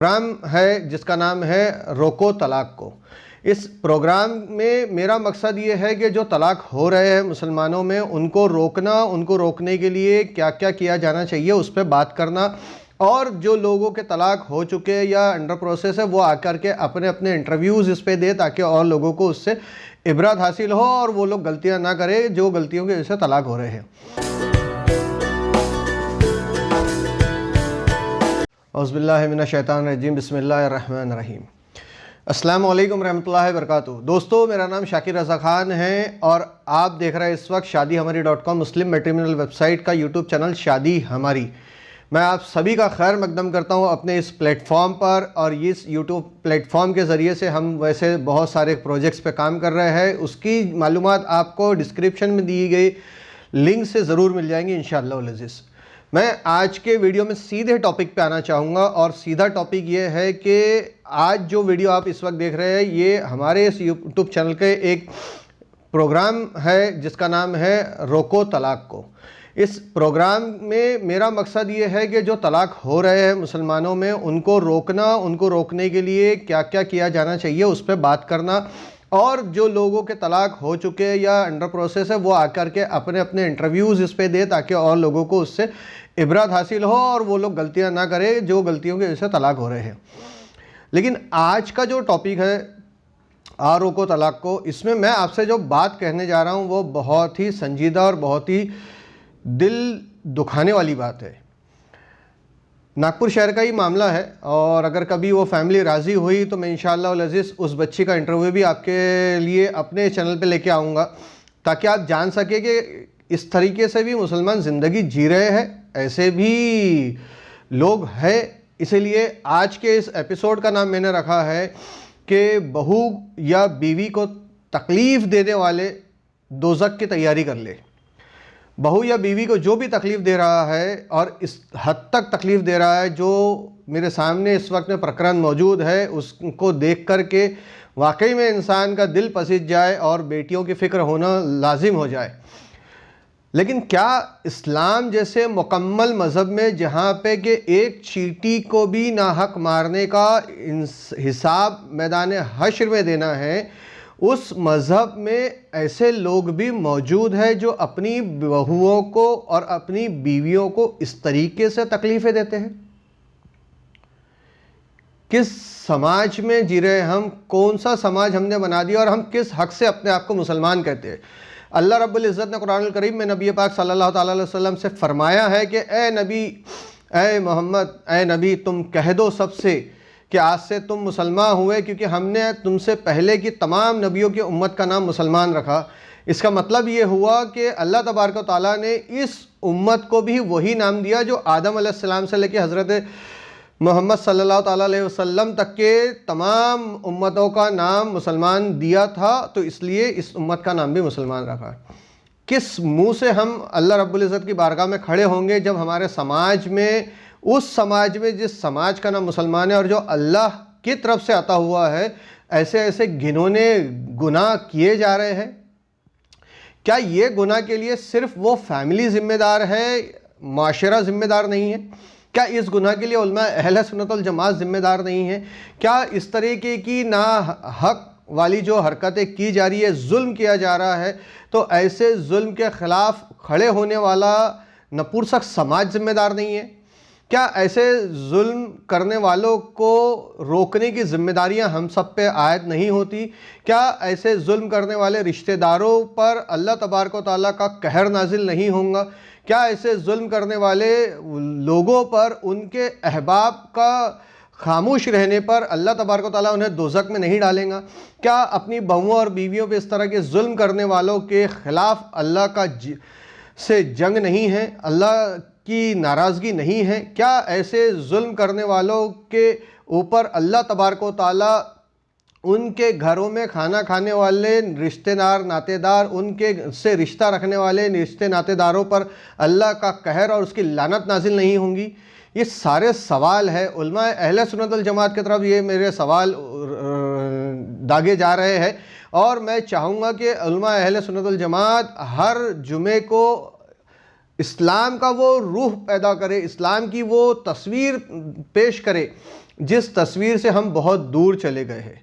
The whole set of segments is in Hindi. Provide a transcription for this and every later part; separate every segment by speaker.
Speaker 1: प्रोग्राम है जिसका नाम है रोको तलाक को। इस प्रोग्राम में मेरा मकसद ये है कि जो तलाक हो रहे हैं मुसलमानों में उनको रोकना, उनको रोकने के लिए क्या क्या किया जाना चाहिए उस पर बात करना, और जो लोगों के तलाक हो चुके हैं या अंडर प्रोसेस है वो आकर के अपने अपने इंटरव्यूज़ इस पे दे ताकि और लोगों को उससे इबरत हासिल हो और वो लोग गलतियां ना करें जो गलतियों की वजह से तलाक हो रहे हैं। औज़ुबिल्लाहि मिनश्शैतानिर्रजीम, बिस्मिल्लाहिर्रहमानिर्रहीम। अस्सलामु अलैकुम रहमतुल्लाहि वबरकातुहू। दोस्तों, मेरा नाम शाकिर रज़ा ख़ान है और आप देख रहे हैं इस वक्त शादीहमारी.com मुस्लिम मैट्रिमोनियल वेबसाइट का यूट्यूब चैनल शादी हमारी। मैं आप सभी का खैर मकदम करता हूं अपने इस प्लेटफॉर्म पर, और इस यूट्यूब प्लेटफॉर्म के ज़रिए से हम वैसे बहुत सारे प्रोजेक्ट्स पे काम कर रहे हैं। उसकी मालूमात आपको डिस्क्रिप्शन में दी गई लिंक से ज़रूर मिल जाएंगी इंशाअल्लाह अज़ीज़। मैं आज के वीडियो में सीधे टॉपिक पे आना चाहूँगा, और सीधा टॉपिक ये है कि आज जो वीडियो आप इस वक्त देख रहे हैं ये हमारे इस यूट्यूब चैनल के एक प्रोग्राम है जिसका नाम है रोको तलाक को। इस प्रोग्राम में मेरा मकसद ये है कि जो तलाक हो रहे हैं मुसलमानों में उनको रोकना, उनको रोकने के लिए क्या क्या किया जाना चाहिए उस पर बात करना, और जो लोगों के तलाक हो चुके हैं या अंडर प्रोसेस है वो आकर के अपने अपने इंटरव्यूज़ इस पे दे ताकि और लोगों को उससे इबरत हासिल हो और वो लोग गलतियां ना करें जो गलतियों की वजह से तलाक हो रहे हैं। लेकिन आज का जो टॉपिक है रोको तलाक को, इसमें मैं आपसे जो बात कहने जा रहा हूँ वो बहुत ही संजीदा और बहुत ही दिल दुखाने वाली बात है। नागपुर शहर का ही मामला है, और अगर कभी वो फैमिली राज़ी हुई तो मैं इंशाअल्लाह अज़ीज़ उस बच्ची का इंटरव्यू भी आपके लिए अपने चैनल पे लेके आऊँगा ताकि आप जान सके कि इस तरीके से भी मुसलमान ज़िंदगी जी रहे हैं, ऐसे भी लोग हैं। इसीलिए आज के इस एपिसोड का नाम मैंने रखा है कि बहू या बीवी को तकलीफ़ देने वाले दोज़ख की तैयारी कर ले। बहू या बीवी को जो भी तकलीफ़ दे रहा है और इस हद तक तकलीफ़ दे रहा है जो मेरे सामने इस वक्त में प्रकरण मौजूद है, उसको देख कर के वाकई में इंसान का दिल पसीज जाए और बेटियों की फ़िक्र होना लाजिम हो जाए। लेकिन क्या इस्लाम जैसे मुकम्मल मज़हब में जहाँ पे कि एक चींटी को भी नाहक मारने का हिसाब मैदान हश्र में देना है, उस मज़हब में ऐसे लोग भी मौजूद हैं जो अपनी बहुओं को और अपनी बीवियों को इस तरीके से तकलीफ़ें देते हैं। किस समाज में जी रहे हम, कौन सा समाज हमने बना दिया और हम किस हक़ से अपने आप को मुसलमान कहते हैं। अल्लाह रब्बुल इज़्ज़त ने कुरानुल करीम में नबी पाक सल्लल्लाहु अलैहि वसल्लम से फरमाया है कि ए नबी, ए मोहम्मद, ए नबी, तुम कह दो सबसे कि आज से तुम मुसलमान हुए क्योंकि हमने तुमसे पहले की तमाम नबियों की उम्मत का नाम मुसलमान रखा। इसका मतलब ये हुआ कि अल्लाह तबारक व तआला ने इस उम्मत को भी वही नाम दिया जो आदम अलैहिस्सलाम से लेकर हज़रत मोहम्मद सल्लल्लाहु अलैहि वसल्लम तक के तमाम उम्मतों का नाम मुसलमान दिया था, तो इसलिए इस उम्मत का नाम भी मुसलमान रखा। किस मुंह से हम अल्लाह रब्बुल इज़्ज़त की बारगाह में खड़े होंगे जब हमारे समाज में, उस समाज में जिस समाज का नाम मुसलमान है और जो अल्लाह की तरफ से आता हुआ है, ऐसे ऐसे घिनौने गुनाह किए जा रहे हैं। क्या ये गुनाह के लिए सिर्फ वो फैमिली ज़िम्मेदार है, माशरा ज़िम्मेदार नहीं है? क्या इस गुनाह के लिए उलमा अहले सुन्नत वल जमात ज़िम्मेदार नहीं है? क्या इस तरीके की ना हक वाली जो हरकतें की जा रही है, जुल्म किया जा रहा है, तो ऐसे जुल्म के ख़िलाफ़ खड़े होने वाला नपुंसक समाज ज़िम्मेदार नहीं है? क्या ऐसे जुल्म करने वालों को रोकने की ज़िम्मेदारियां हम सब पे आयद नहीं होती? क्या ऐसे जुल्म करने वाले रिश्तेदारों पर अल्लाह तबारक व तआला का कहर नाजिल नहीं होगा? क्या ऐसे जुल्म करने वाले लोगों पर उनके अहबाब का खामोश रहने पर अल्लाह तबारक व तआला उन्हें दोज़ख में नहीं डालेगा? क्या अपनी बहुओं और बीवियों पे इस तरह के जुल्म करने वालों के ख़िलाफ़ अल्लाह का से जंग नहीं है, अल्लाह की नाराज़गी नहीं है? क्या ऐसे जुल्म करने वालों के ऊपर अल्लाह तबारक व तआला उनके घरों में खाना खाने वाले रिश्तेदार नातेदार, उनके से रिश्ता रखने वाले रिश्ते नातेदारों पर अल्लाह का कहर और उसकी लानत नाजिल नहीं होंगी? ये सारे सवाल है। उलमा अहले सुन्नत वल जमात की तरफ ये मेरे सवाल दागे जा रहे हैं, और मैं चाहूँगा कि उलमा अहले सुन्नत वल जमात हर जुमे को इस्लाम का वो रूह पैदा करे, इस्लाम की वो तस्वीर पेश करे जिस तस्वीर से हम बहुत दूर चले गए हैं।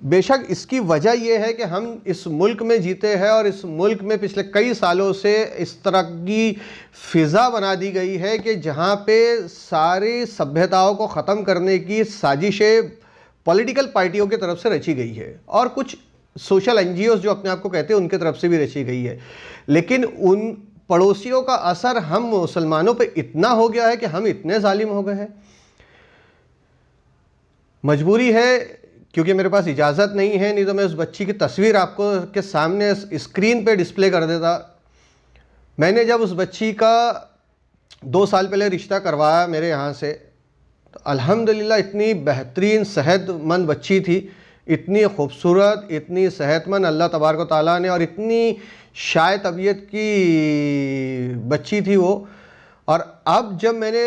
Speaker 1: बेशक इसकी वजह यह है कि हम इस मुल्क में जीते हैं और इस मुल्क में पिछले कई सालों से इस तरह की फ़िज़ा बना दी गई है कि जहाँ पे सारी सभ्यताओं को ख़त्म करने की साजिशें पॉलिटिकल पार्टियों की तरफ से रची गई है और कुछ सोशल एनजीओज़ जो अपने आप को कहते हैं उनकी तरफ से भी रची गई है। लेकिन उन पड़ोसियों का असर हम मुसलमानों पे इतना हो गया है कि हम इतने जालिम हो गए हैं। मजबूरी है, क्योंकि मेरे पास इजाज़त नहीं है, नहीं तो मैं उस बच्ची की तस्वीर आपको के सामने स्क्रीन पे डिस्प्ले कर देता। मैंने जब उस बच्ची का 2 साल पहले रिश्ता करवाया मेरे यहाँ से, तो अल्हम्दुलिल्लाह इतनी बेहतरीन सेहतमंद बच्ची थी, इतनी खूबसूरत, इतनी सेहतमंद अल्लाह तबारक व तआला ने, और इतनी शाय तबीयत की बच्ची थी वो। और अब जब मैंने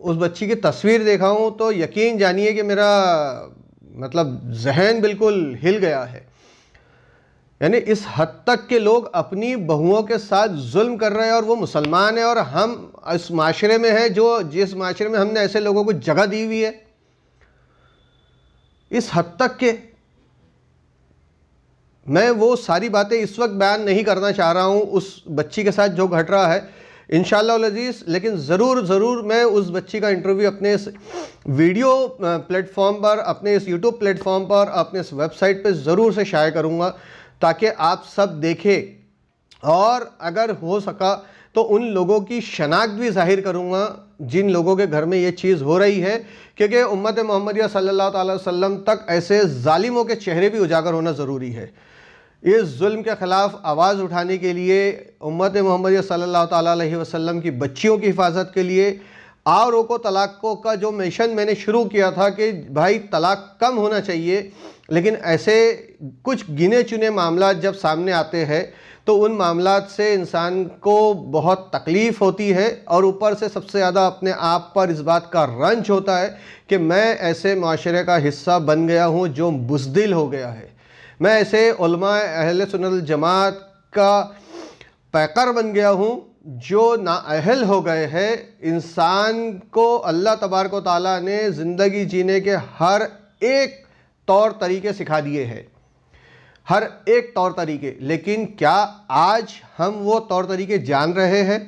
Speaker 1: उस बच्ची की तस्वीर देखा हूँ तो यकीन जानिए कि मेरा मतलब जहन बिल्कुल हिल गया है। यानी इस हद तक के लोग अपनी बहुओं के साथ जुल्म कर रहे हैं, और वो मुसलमान है और हम इस माशरे में हैं जो जिस माशरे में हमने ऐसे लोगों को जगह दी हुई है। इस हद तक के मैं वो सारी बातें इस वक्त बयान नहीं करना चाह रहा हूँ उस बच्ची के साथ जो घट रहा है इंशाअल्लाह अज़ीज़, लेकिन ज़रूर मैं उस बच्ची का इंटरव्यू अपने इस वीडियो प्लेटफॉर्म पर, अपने इस यूट्यूब प्लेटफॉर्म पर, अपने इस वेबसाइट पे ज़रूर से शाया करूँगा ताकि आप सब देखें, और अगर हो सका तो उन लोगों की शनाख्त भी ज़ाहिर करूँगा जिन लोगों के घर में ये चीज़ हो रही है, क्योंकि उम्मत मोहम्मदिया सल्लल्लाहु अलैहि वसल्लम तक ऐसे ज़ालिमों के चेहरे भी उजागर होना ज़रूरी है। इस जुल्म के ख़िलाफ़ आवाज़ उठाने के लिए, उम्मत मोहम्मदिया सल्लल्लाहु अलैहि वसल्लम की बच्चियों की हिफाजत के लिए, आओ रोको तलाक़ों का जो मिशन मैंने शुरू किया था कि भाई तलाक़ कम होना चाहिए, लेकिन ऐसे कुछ गिने चुने मामला जब सामने आते हैं तो उन मामलात से इंसान को बहुत तकलीफ़ होती है, और ऊपर से सबसे ज़्यादा अपने आप पर इस बात का रंज होता है कि मैं ऐसे माशरे का हिस्सा बन गया हूँ जो बुज़दिल हो गया है। मैं ऐसे उलमा अहले सुन्नत वल जमात का पैकर बन गया हूँ जो नाअहल हो गए हैं। इंसान को अल्लाह तबारक व तआला ने ज़िंदगी जीने के हर एक तौर तरीके सिखा दिए हैं, हर एक तौर तरीके, लेकिन क्या आज हम वो तौर तरीके जान रहे हैं?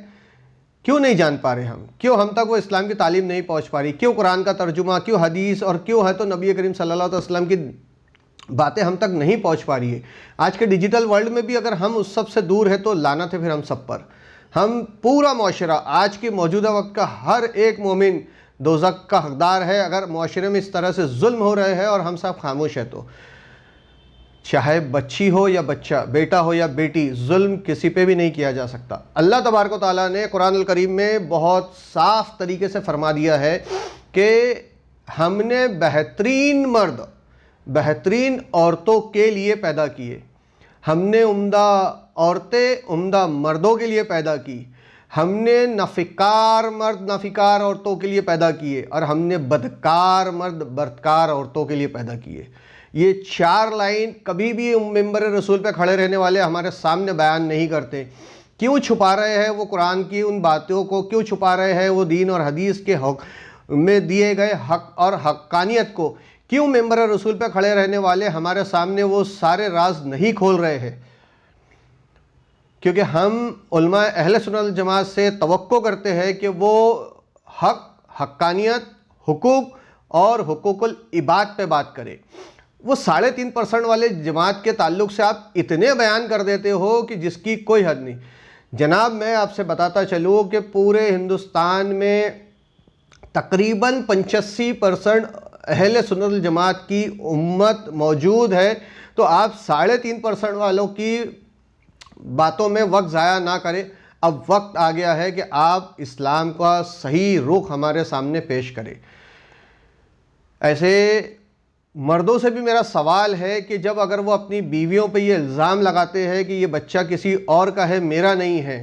Speaker 1: क्यों नहीं जान पा रहे हम? क्यों हम तक वो इस्लाम की तालीम नहीं पहुँच पा रही? क्यों कुरान का तर्जुमा, क्यों हदीस, और क्यों है तो नबी करीम सल्लल्लाहु अलैहि वसल्लम की बातें हम तक नहीं पहुंच पा रही है? आज के डिजिटल वर्ल्ड में भी अगर हम उस सब से दूर है तो लानत है फिर हम सब पर। हम पूरा मुआशरा, आज के मौजूदा वक्त का हर एक मोमिन दोज़ख का हकदार है अगर मुआशरे में इस तरह से जुल्म हो रहे हैं और हम सब खामोश हैं तो। चाहे बच्ची हो या बच्चा, बेटा हो या बेटी, जुल्म किसी पे भी नहीं किया जा सकता। अल्लाह तबारक व तआला ने कुरान अल करीम में बहुत साफ तरीके से फरमा दिया है कि हमने बेहतरीन मर्द, बेहतरीन औरतों के लिए पैदा किए, हमने उम्दा औरतें उम्दा मर्दों के लिए पैदा की, हमने नफ़िकार मर्द नफ़िकार औरतों के लिए पैदा किए, और हमने बदकार मर्द बदकार औरतों के लिए पैदा किए। ये 4 लाइन कभी भी मिंबर रसूल पे खड़े रहने वाले हमारे सामने बयान नहीं करते। क्यों छुपा रहे हैं वो कुरान की उन बातों को? क्यों छुपा रहे हैं वो दीन और हदीस के हक में दिए गए हक और हक्कानियत को? क्यों मिंबर रसूल पे खड़े रहने वाले हमारे सामने वो सारे राज नहीं खोल रहे हैं? क्योंकि हम उलमा अहले सुन्नत वल जमात से तवक्को करते हैं कि वो हक, हक्कानियत, हुकूक और हुकूकुल इबाद पे बात करे। वो 3.5% वाले जमात के ताल्लुक से आप इतने बयान कर देते हो कि जिसकी कोई हद नहीं। जनाब, मैं आपसे बताता चलूँ कि पूरे हिंदुस्तान में तकरीबन 85% अहले सुन्नत वल जमात की उम्मत मौजूद है, तो आप 3.5% वालों की बातों में वक्त ज़ाया ना करें। अब वक्त आ गया है कि आप इस्लाम का सही रुख हमारे सामने पेश करें। ऐसे मर्दों से भी मेरा सवाल है कि जब अगर वो अपनी बीवियों पे ये इल्ज़ाम लगाते हैं कि ये बच्चा किसी और का है, मेरा नहीं है,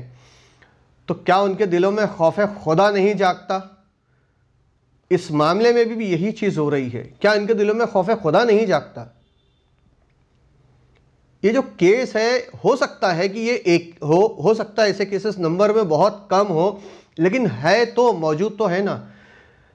Speaker 1: तो क्या उनके दिलों में खौफ खुदा नहीं जागता? इस मामले में भी यही चीज़ हो रही है। क्या इनके दिलों में खौफ खुदा नहीं जागता? ये जो केस है, हो सकता है कि ये एक हो सकता है ऐसे केसेस नंबर में बहुत कम हो, लेकिन है तो मौजूद तो है ना।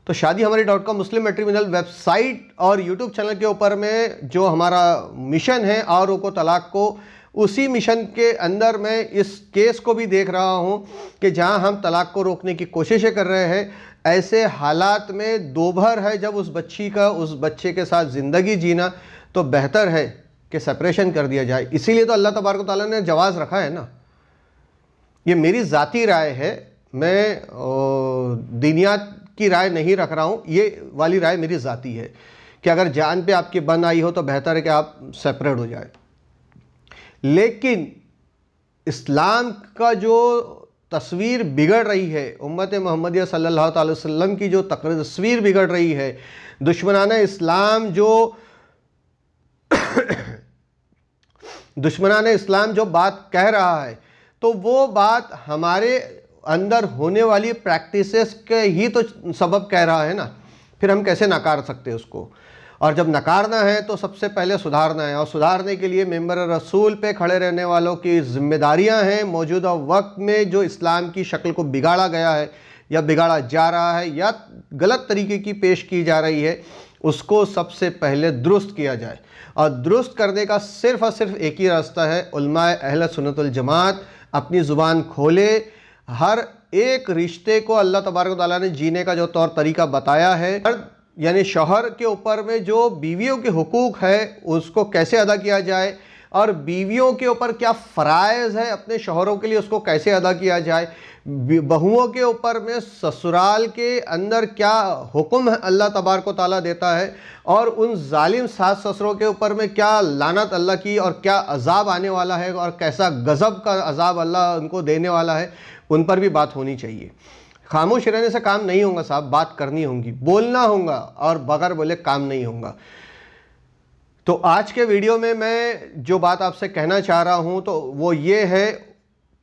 Speaker 1: तो शादीहमारी.com मुस्लिम मैट्रिमोनियल वेबसाइट और यूट्यूब चैनल के ऊपर में जो हमारा मिशन है औरों को तलाक को, उसी मिशन के अंदर मैं इस केस को भी देख रहा हूं कि जहां हम तलाक को रोकने की कोशिशें कर रहे हैं, ऐसे हालात में दोभर है जब उस बच्चे के साथ ज़िंदगी जीना, तो बेहतर है कि सेपरेशन कर दिया जाए। इसीलिए तो अल्लाह तबारक व तआला ने जवाज़ रखा है ना। ये मेरी ज़ाती राय है, मैं दीनियात की राय नहीं रख रहा हूँ, ये वाली राय मेरी ज़ाती है कि अगर जान पे आपकी बन आई हो तो बेहतर है कि आप सेपरेट हो जाए। लेकिन इस्लाम का जो तस्वीर बिगड़ रही है, उम्मत मोहम्मदिया सल्लल्लाहु अलैहि वसल्लम की जो तस्वीर बिगड़ रही है, दुश्मनाना इस्लाम जो बात कह रहा है, तो वो बात हमारे अंदर होने वाली प्रैक्टिसेस के ही तो सबब कह रहा है ना। फिर हम कैसे नकार सकते उसको? और जब नकारना है तो सबसे पहले सुधारना है, और सुधारने के लिए मेंबर रसूल पे खड़े रहने वालों की जिम्मेदारियां हैं। मौजूदा वक्त में जो इस्लाम की शक्ल को बिगाड़ा गया है या बिगाड़ा जा रहा है या गलत तरीके की पेश की जा रही है, उसको सबसे पहले दुरुस्त किया जाए। और दुरुस्त करने का सिर्फ़ और सिर्फ एक ही रास्ता है, उलमाए अहले सुन्नत वल जमात अपनी ज़ुबान खोले, हर एक रिश्ते को अल्लाह तबारक व तआला ने जीने का जो तौर तरीका बताया है, यानी शौहर के ऊपर में जो बीवियों के हुकूक है उसको कैसे अदा किया जाए, और बीवियों के ऊपर क्या फ़राइज़ है अपने शौहरों के लिए उसको कैसे अदा किया जाए, बहुओं के ऊपर में ससुराल के अंदर क्या हुक्म अल्लाह तबारक व तआला देता है, और उन जालिम सास ससुरों के ऊपर में क्या लानत अल्लाह की और क्या अजाब आने वाला है और कैसा गज़ब का अजाब अल्लाह उनको देने वाला है, उन पर भी बात होनी चाहिए। खामोश रहने से काम नहीं होगा साहब, बात करनी होगी, बोलना होगा, और बगैर बोले काम नहीं होगा। तो आज के वीडियो में मैं जो बात आपसे कहना चाह रहा हूं तो वो ये है,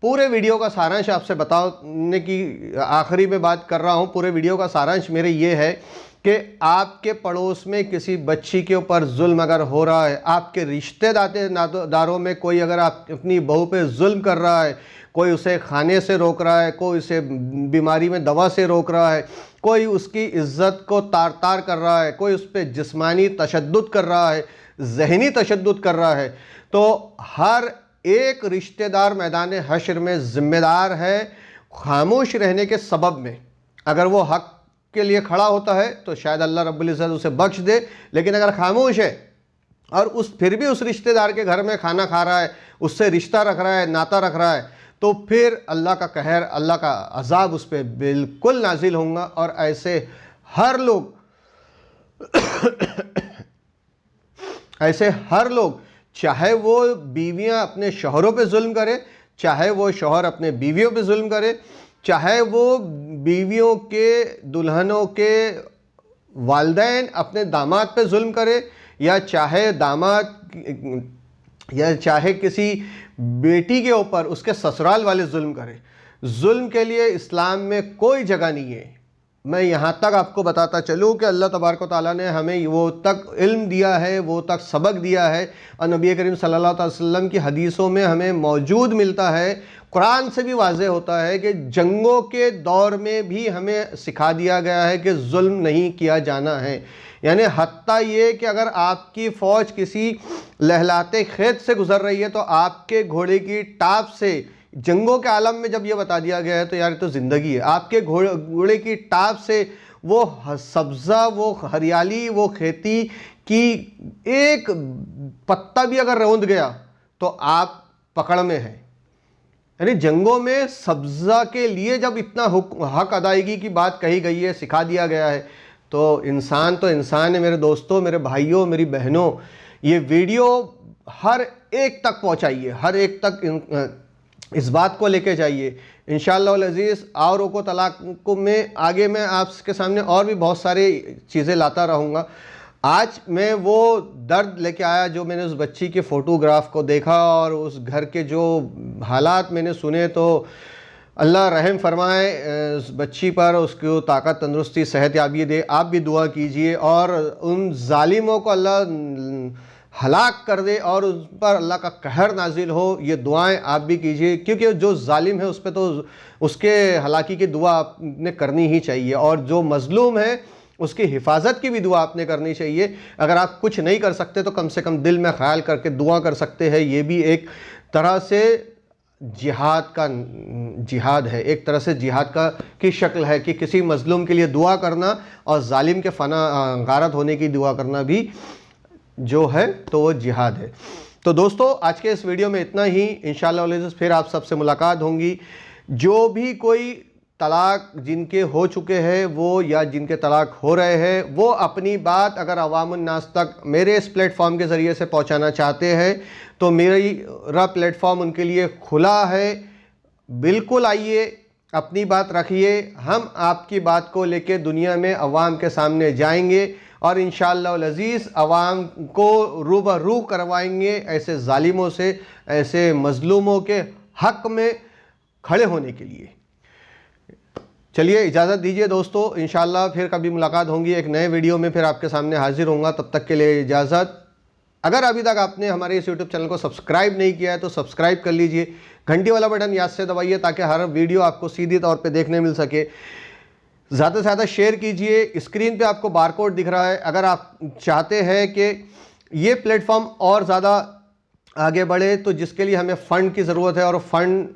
Speaker 1: पूरे वीडियो का सारांश आपसे बताने की आखिरी में बात कर रहा हूं। पूरे वीडियो का सारांश मेरे ये है कि आपके पड़ोस में किसी बच्ची के ऊपर जुल्म अगर हो रहा है, आपके रिश्तेदारों में कोई अगर आप अपनी बहू पे जुल्म कर रहा है, कोई उसे खाने से रोक रहा है, कोई उसे बीमारी में दवा से रोक रहा है, कोई उसकी इज्जत को तार तार कर रहा है, कोई उस पर जिस्मानी तशद्दुद कर रहा है, ज़हनी तशद्दुद कर रहा है, तो हर एक रिश्तेदार मैदान हश्र में ज़िम्मेदार है खामोश रहने के सबब में। अगर वो हक़ के लिए खड़ा होता है तो शायद अल्लाह रब्बुल इज़्ज़त उसे बख्श दे, लेकिन अगर खामोश है और फिर भी उस रिश्तेदार के घर में खाना खा रहा है, उससे रिश्ता रख रहा है, नाता रख रहा है, तो फिर अल्लाह का कहर, अल्लाह का अजाब उस पर बिल्कुल नाजिल होगा। और ऐसे हर लोग चाहे वो बीवियां अपने शौहरों पे जुल्म करे, चाहे वो शौहर अपने बीवियों पे जुल्म करे, चाहे वो बीवियों के दुल्हनों के वालिदैन अपने दामाद पे जुल्म करे, या चाहे किसी बेटी के ऊपर उसके ससुराल वाले जुल्म करे। जुल्म के लिए इस्लाम में कोई जगह नहीं है। मैं यहाँ तक आपको बताता चलूँ कि अल्लाह तबारक व तआला ने हमें वो तक इल्म दिया है, वो तक सबक दिया है, और नबी करीम सल्लल्लाहु अलैहि वसल्लम की हदीसों में हमें मौजूद मिलता है, कुरान से भी वाज़ेह होता है कि जंगों के दौर में भी हमें सिखा दिया गया है कि जुल्म नहीं किया जाना है। यानी हत्ता ये कि अगर आपकी फ़ौज किसी लहलाते खेत से गुजर रही है तो आपके घोड़े की टाप से, जंगों के आलम में जब ये बता दिया गया है तो यार तो ज़िंदगी है, आपके घोड़े की टाप से वो सब्ज़ा, वो हरियाली, वो खेती की एक पत्ता भी अगर रौंद गया तो आप पकड़ में हैं। यानी जंगों में सब्ज़ा के लिए जब इतना हक अदायगी की बात कही गई है, सिखा दिया गया है, तो इंसान है मेरे दोस्तों, मेरे भाइयों, मेरी बहनों। ये वीडियो हर एक तक पहुंचाइए, हर एक तक इस बात को लेके जाइए। इंशाअल्लाह अज़ीज़ औरों को तलाक को में आगे मैं आपके सामने और भी बहुत सारी चीज़ें लाता रहूँगा। आज मैं वो दर्द लेके आया जो मैंने उस बच्ची के फ़ोटोग्राफ को देखा और उस घर के जो हालात मैंने सुने, तो अल्लाह रहम फरमाए उस बच्ची पर, उसको ताकत, तंदुरुस्ती, सेहत याबी दे। आप भी दुआ कीजिए और उन जालिमों को अल्लाह हलाक कर दे और उस पर अल्लाह का कहर नाजिल हो, ये दुआएं आप भी कीजिए, क्योंकि जो जालिम है उस पर तो उसके हलाकी की दुआ आपने करनी ही चाहिए, और जो मज़लूम है उसकी हिफाजत की भी दुआ आपने करनी चाहिए। अगर आप कुछ नहीं कर सकते तो कम से कम दिल में ख्याल करके दुआ कर सकते हैं। ये भी एक तरह से जिहाद है, एक तरह से जिहाद का की शक्ल है कि किसी मजलूम के लिए दुआ करना और जालिम के गारत होने की दुआ करना भी जो है तो वो जिहाद है। तो दोस्तों आज के इस वीडियो में इतना ही। इंशाअल्लाह फिर आप सबसे मुलाकात होंगी। जो भी कोई तलाक जिनके हो चुके हैं वो या जिनके तलाक हो रहे हैं वो अपनी बात अगर अवामुन नास तक मेरे इस प्लेटफॉर्म के ज़रिए से पहुंचाना चाहते हैं तो मेरा प्लेटफॉर्म उनके लिए खुला है। बिल्कुल आइए, अपनी बात रखिए, हम आपकी बात को लेके दुनिया में अवाम के सामने जाएंगे और इंशाअल्लाह अज़ीज़ अवाम को रूबरू करवाएंगे ऐसे जालिमों से, ऐसे मज़लूमों के हक़ में खड़े होने के लिए। चलिए इजाज़त दीजिए दोस्तों, इंशाअल्लाह फिर कभी मुलाकात होंगी एक नए वीडियो में, फिर आपके सामने हाजिर होऊंगा। तब तक के लिए इजाज़त। अगर अभी तक आपने हमारे इस यूट्यूब चैनल को सब्सक्राइब नहीं किया है तो सब्सक्राइब कर लीजिए, घंटी वाला बटन याद से दबाइए ताकि हर वीडियो आपको सीधी तौर पे देखने मिल सके। ज़्यादा से ज़्यादा शेयर कीजिए। स्क्रीन पे आपको बारकोड दिख रहा है। अगर आप चाहते हैं कि ये प्लेटफॉर्म और ज़्यादा आगे बढ़े तो जिसके लिए हमें फ़ंड की ज़रूरत है और फ़ंड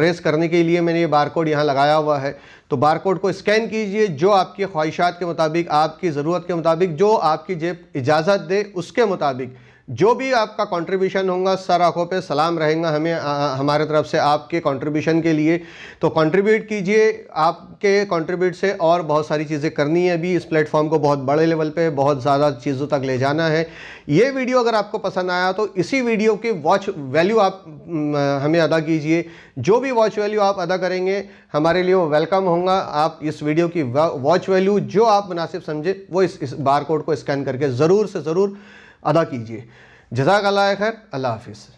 Speaker 1: रेस करने के लिए मैंने ये बारकोड यहाँ लगाया हुआ है। तो बारकोड को स्कैन कीजिए, जो आपकी ख्वाहिशात के मुताबिक, आपकी ज़रूरत के मुताबिक, जो आपकी जेब इजाज़त दे उसके मुताबिक जो भी आपका कंट्रीब्यूशन होगा सर आंखों पे सलाम रहेगा हमें हमारे तरफ से आपके कंट्रीब्यूशन के लिए। तो कंट्रीब्यूट कीजिए, आपके कंट्रीब्यूट से और बहुत सारी चीज़ें करनी है अभी इस प्लेटफॉर्म को बहुत बड़े लेवल पे बहुत ज़्यादा चीज़ों तक ले जाना है। ये वीडियो अगर आपको पसंद आया तो इसी वीडियो की वॉच वैल्यू आप हमें अदा कीजिए। जो भी वॉच वैल्यू आप अदा करेंगे हमारे लिए वो वेलकम होगा। आप इस वीडियो की वॉच वैल्यू जो आप मुनासिब समझे वो इस बार कोड को स्कैन करके ज़रूर से ज़रूर अदा कीजिए। जज़ाकल्लाह खैर, अल्लाह हाफिज़।